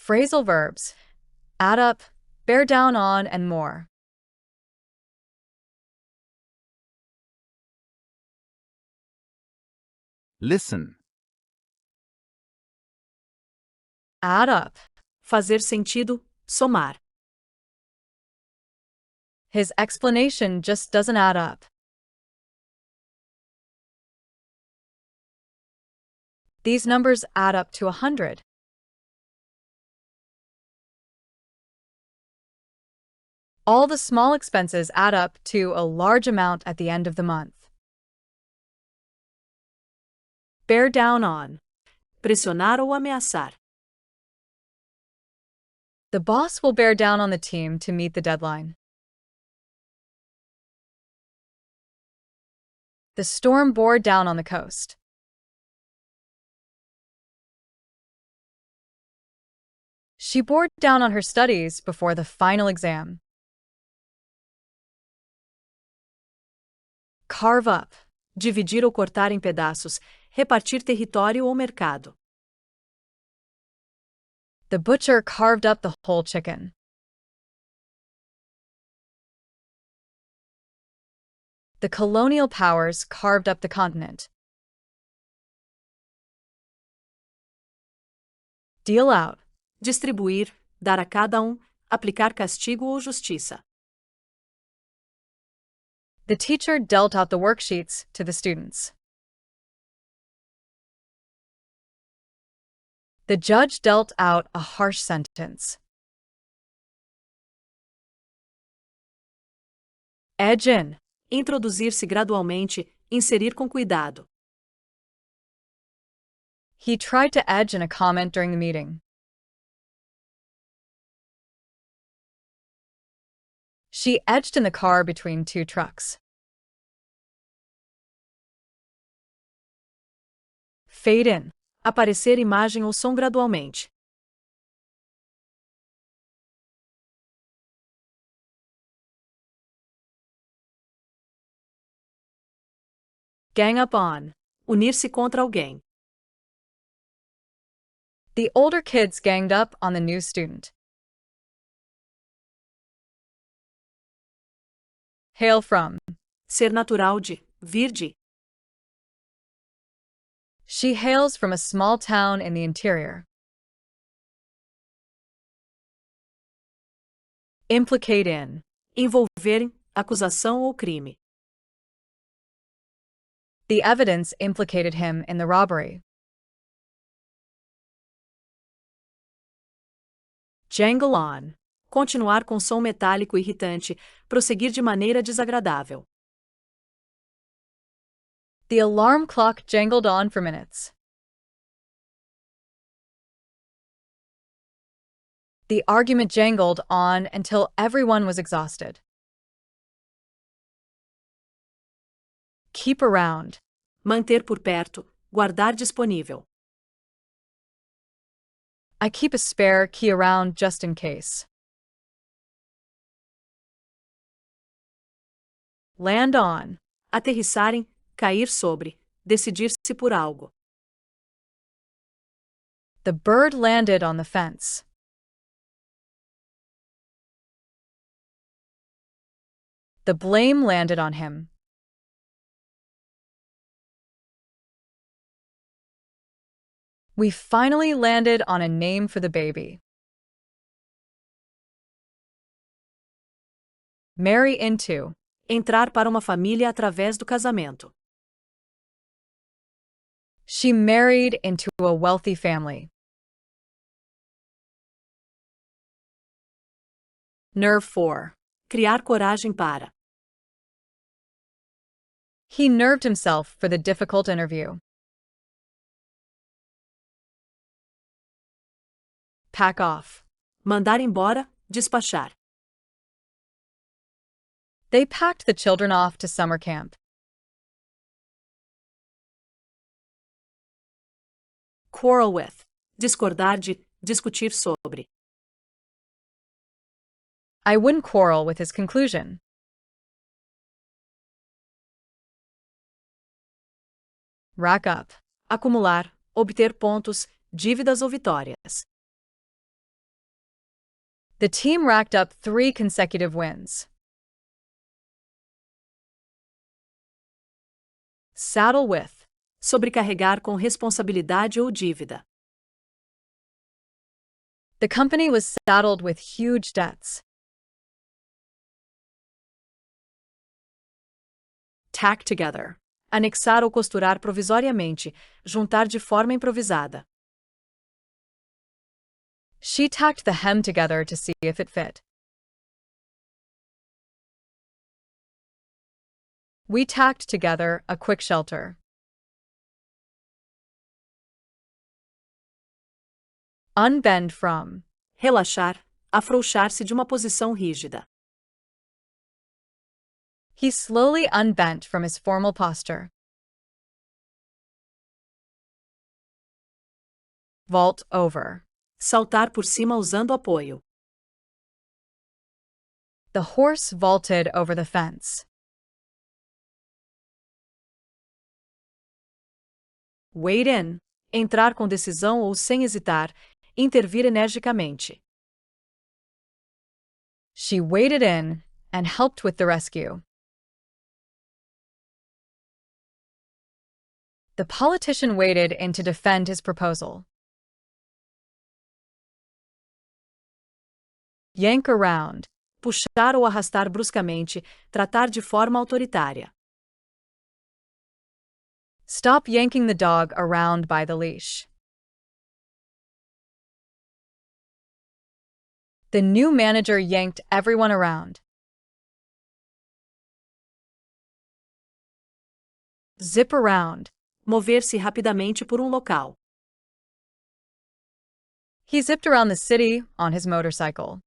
Phrasal verbs: add up, bear down on, and more. Listen. Add up. Fazer sentido, somar. His explanation just doesn't add up. These numbers add up to 100. All the small expenses add up to a large amount at the end of the month. Bear down on. Pressionar ou ameaçar. The boss will bear down on the team to meet the deadline. The storm bore down on the coast. She bore down on her studies before the final exam. Carve up. Dividir ou cortar em pedaços, repartir território ou mercado. The butcher carved up the whole chicken. The colonial powers carved up the continent. Deal out. Distribuir, dar a cada aplicar castigo ou justiça. The teacher dealt out the worksheets to the students. The judge dealt out a harsh sentence. Edge in. Introduzir-se gradualmente, inserir com cuidado. He tried to edge in a comment during the meeting. She edged in the car between two trucks. Fade in. Aparecer imagem ou som gradualmente. Gang up on. Unir-se contra alguém. The older kids ganged up on the new student. Hail from. Ser natural de, vir de. She hails from a small town in the interior. Implicate in. Envolver em, acusação ou crime. The evidence implicated him in the robbery. Jangle on. Continuar com som metálico irritante, prosseguir de maneira desagradável. The alarm clock jangled on for minutes. The argument jangled on until everyone was exhausted. Keep around. Manter por perto, guardar disponível. I keep a spare key around just in case. Land on. Aterrissarem, cair sobre, decidir-se por algo. The bird landed on the fence. The blame landed on him. We finally landed on a name for the baby. Marry into. Entrar para uma família através do casamento. She married into a wealthy family. Nerve for. Criar coragem para. He nerved himself for the difficult interview. Pack off. Mandar embora, despachar. They packed the children off to summer camp. Quarrel with. Discordar de, discutir sobre. I wouldn't quarrel with his conclusion. Rack up. Acumular, obter pontos, dívidas ou vitórias. The team racked up 3 consecutive wins. Saddle with. Sobrecarregar com responsabilidade ou dívida. The company was saddled with huge debts. Tack together. Anexar ou costurar provisoriamente, juntar de forma improvisada. She tacked the hem together to see if it fit. We tacked together a quick shelter. Unbend from. Relaxar, afrouxar-se de uma posição rígida. He slowly unbent from his formal posture. Vault over. Saltar por cima usando apoio. The horse vaulted over the fence. Wade in. Entrar com decisão ou sem hesitar, intervir energicamente. She waded in and helped with the rescue. The politician waded in to defend his proposal. Yank around. Puxar ou arrastar bruscamente, tratar de forma autoritária. Stop yanking the dog around by the leash. The new manager yanked everyone around. Zip around. Mover-se rapidamente por local. He zipped around the city on his motorcycle.